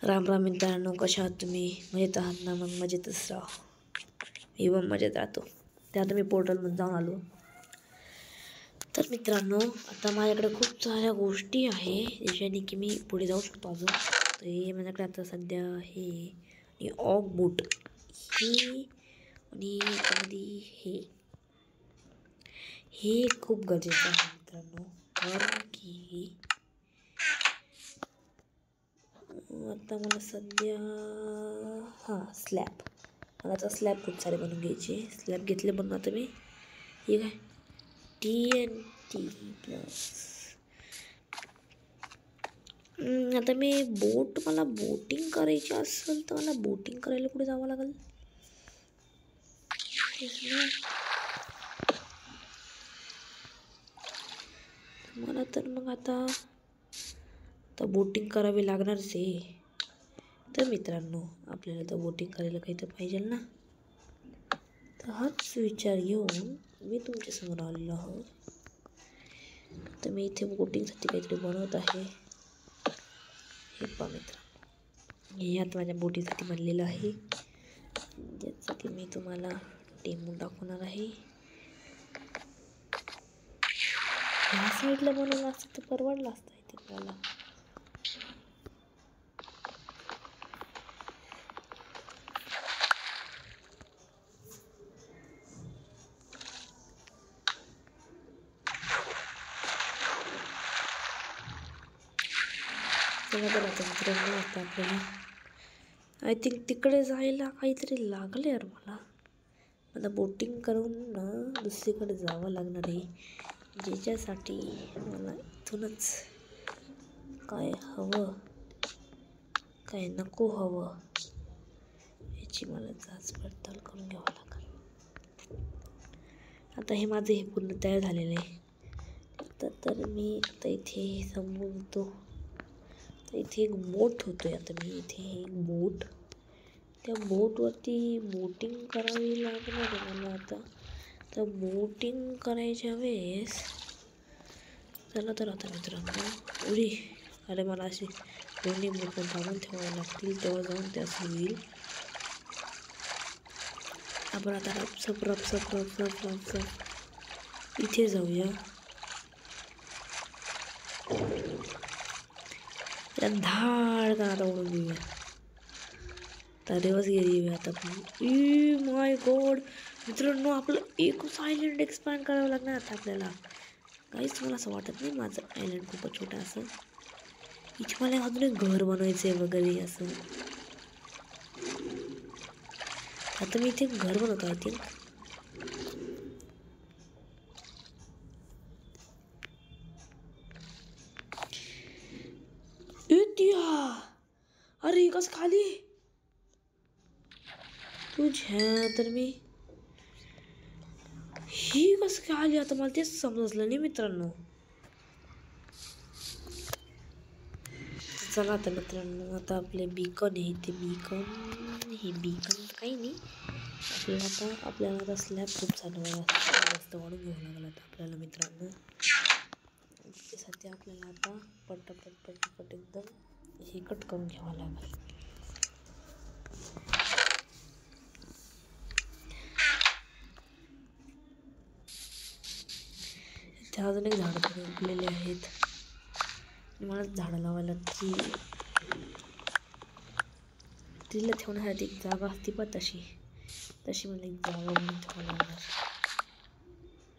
राम राम मित्रांनो, कशा आहात तुम्ही? मजेत आहात ना? मग मजेतच राहा. मी पण मजेत राहतो. त्यात मी पोर्टलमध्ये जाऊन आलो. तर मित्रांनो, आता माझ्याकडे खूप साऱ्या गोष्टी आहे ज्याच्याने की मी पुढे जाऊ शकतो अजून. तर हे माझ्याकडे आता सध्या हे आणि ऑग बूट ही आणि त्यामध्ये हे खूप गरजेचं आहे मित्रांनो, कारण की आता मला सध्या स्लॅब, मला आता स्लॅब खूप सारे बनवून घ्यायचे. स्लॅब घेतले बनवून आता मी. हे काय TNT प्लस. आता मी मला बोटिंग करायची असेल तर मला बोटिंग करायला कुठे जावं लागेल? मला तर मग आता बोटिंग करावी लागणारच आहे. तर मित्रांनो, आपल्याला तर बोटिंग करायला काही तर पाहिजे ना. तर हाच विचार घेऊन मी तुमच्यासमोर आलेलो आहो. तर मी इथे बोटिंगसाठी काहीतरी बनवत आहे. हे पहा मित्रांनो, हे आता माझ्या बोटिंगसाठी बनलेलं आहे, ज्याचं की मी तुम्हाला डेमो दाखवणार आहे. ह्या साईडला बनवलं असतं तर परवडलं असतं इथे मला. मित्रांनो, आता आपल्याला आय थिंक तिकडे जायला काहीतरी लागलं यार. मला बोटिंग करून ना दुसरीकडे जावं लागणार आहे, ज्याच्यासाठी मला इथूनच काय हवं काय नको हवं याची मला जाच पडताळ करून घ्यावं लागेल. आता हे माझं हे पूर्ण तयार झालेलं आहे. तर मी आता इथे समजतो. तर इथे एक बोट होतोय. आता मी इथे एक बोट, त्या बोटवरती बोटिंग करावी लागणार आहे मला आता. तर बोटिंग करायच्या वेळेस चला तर आता मित्रांनो, अरे मला असे दोन्ही बोट दाबून ठेवावे लागतील, तेव्हा जाऊन ते असं होईल. आपण आता रपसप इथे जाऊया. त्या धाडकन आता उडून देऊया. तर रिवर्स गिअर येऊया आता आपण. माय गॉड मित्रांनो, आपलं एकच आयलंड एक्सपांड करावं लागणार आता आपल्याला. काहीच मला असं वाटत नाही माझं आयलंड खूपच छोटं असं. इथे मला अजून एक घर बनवायचं आहे वगैरे असं. आता मी इथे घर बनवतो. आय थिंक अरे कसं खाली तुझ्या, तर मी ही कसं काय आली आता मला तेच समजलं नाही मित्रांनो. चला आता मित्रांनो, आता आपले बीकॉन आहे ते बीकॉन काही नाही. आपल्याला आता स्लॅब खूप जास्त वाढून घ्यावं लागलं आता आपल्याला मित्रांनो. त्यासाठी आपल्याला आता पट एकदम हे कट करून घ्यावं लागेल. इथे अजून एक झाडं तरी उगलेले आहेत. मला झाडं लावायला तिला ठेवण्यासाठी एक जागा असते पण तशी मला एक जागा म्हणून ठेवावं लागणार.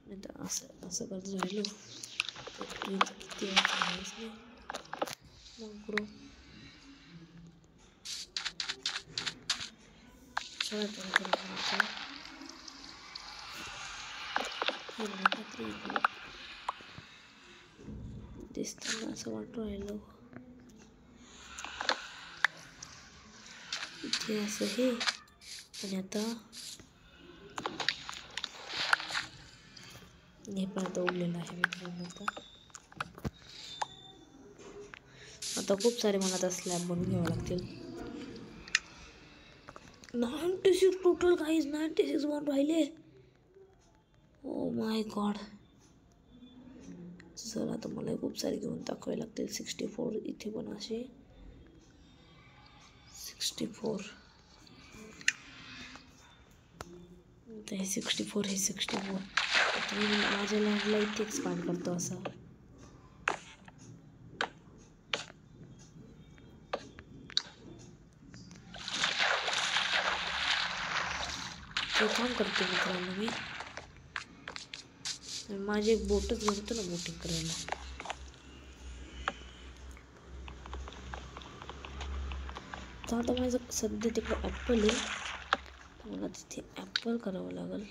नाही तर असं करत राहिलो तर ट्रीचं किती आहेच नाही मग ग्रो. दिसताना असं वाटू राहिलं इथे असं हे. आणि आता हे पण आता उगलेलं आहे मित्रांनो. आता खूप सारे मला आता स्लॅब बनवून घ्यावं लागतील. 96 टोटल गाईज, 96 बनून राहिले. Oh my God. चला आता मला खूप सारे घेऊन टाकावे लागतील. 64 इथे पण असे 64 हे 64 हे 64 आता मी माझ्या लँडला इथे एक्सपांड करतो असं ते काम करते मित्रांनो मी माझे एक बोटच घेतो ना बोटिंग करायला तर आता माझं सध्या तिकडे ॲपल आहे मला तिथे ॲपल करावं लागेल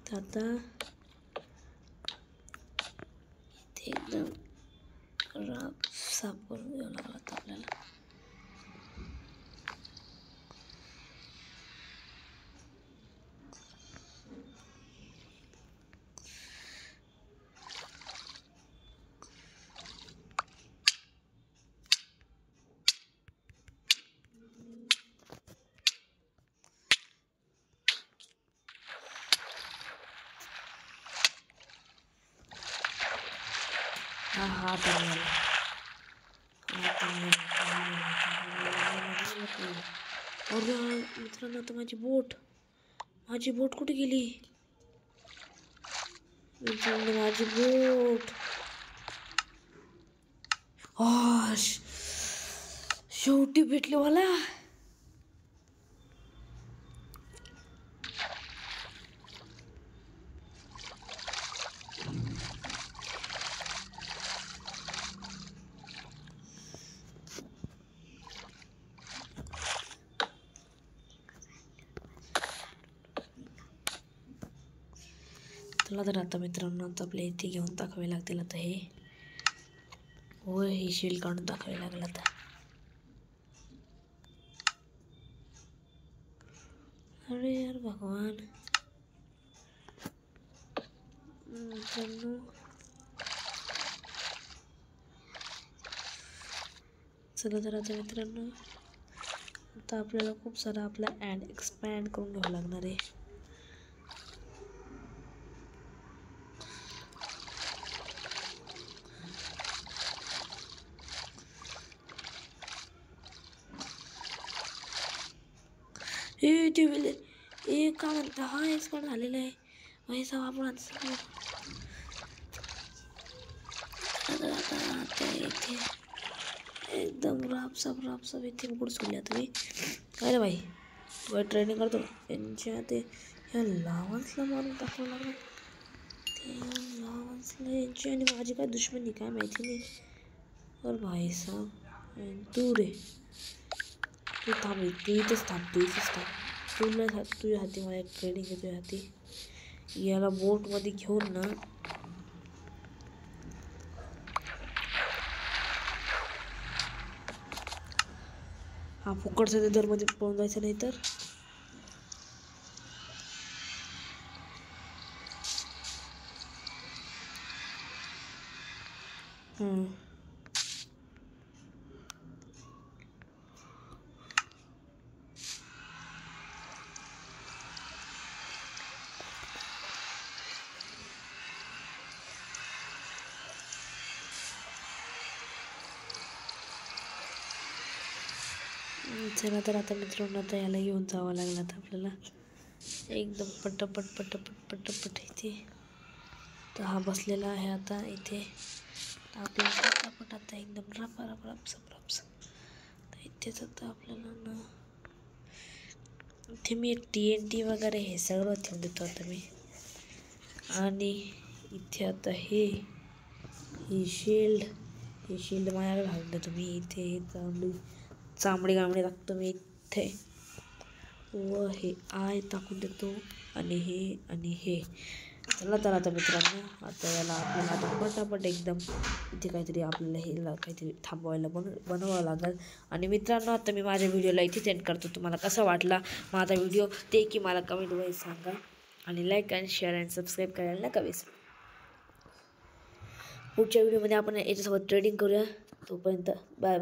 तर आता इथे एकदम साफ करून घ्यावं लागलं आता आपल्याला हा अरे मित्रांनो आता माझी बोट कुठे गेली मित्रांनो माझी बोट शेवटी भेटली मला चला तर आता मित्रांनो आता आपल्या इथे घेऊन टाकावे लागतील आता हे ही शील्ड काढून टाकावे लागेल आता अरे यार भगवान मित्रांनो चला तर आता मित्रांनो आता आपल्याला खूप सारा आपला ॲड एक्सपॅन्ड करून घ्यावं लागणार आहे का म्हणता हा एक्सपार्ट झालेला आहे पैसा आपण आता इथे एकदम रापसाप इथे उघड सोडल्या तुम्ही काय रे भाई ट्रेनिंग करतो यांच्या ते ह्या लावांसला मारून टाकावं लागलं ते लावांसला यांची आणि माझी काय दुश्मनी काय माहिती नाही और भाई साहब तू रे तू थांब तू इथेच थांब तुझ्या हाती मला एक ट्रेनिंग आहे तुझ्या हाती याला बोटमध्ये घेऊन ना हा फुकटचा दरमध्ये पळून जायचं नाही तर चला तर आता मित्रांनो आता याला घेऊन जावं लागलं आता आपल्याला एकदम पटापट इथे तर हा बसलेला आहे आता इथे तर आपल्याला पटापट आता एकदम रापस तर इथेच आता आपल्याला ना इथे मी TNT वगैरे हे सगळं ठेवून देतो आता मी आणि इथे आता हे शिल्ड माझ्याकडे घालून देतो मी इथे चांबडी टाकतो मी इथे व हे आय टाकून देतो आणि हे चला तर आता मित्रांनो आता याला आपल्याला आता पटापट एकदम इथे काहीतरी आपल्याला हे काहीतरी थांबवायला बनवावं लागेल आणि मित्रांनो आता मी माझ्या व्हिडिओला इथे एंड करतो तुम्हाला कसा वाटला माझा व्हिडिओ ते की मला कमेंटमध्ये सांगा आणि लाईक आणि शेअर आणि सबस्क्राईब करायला नका विसरू पुढच्या व्हिडिओमध्ये आपण याच्यासोबत ट्रेडिंग करूया तोपर्यंत बाय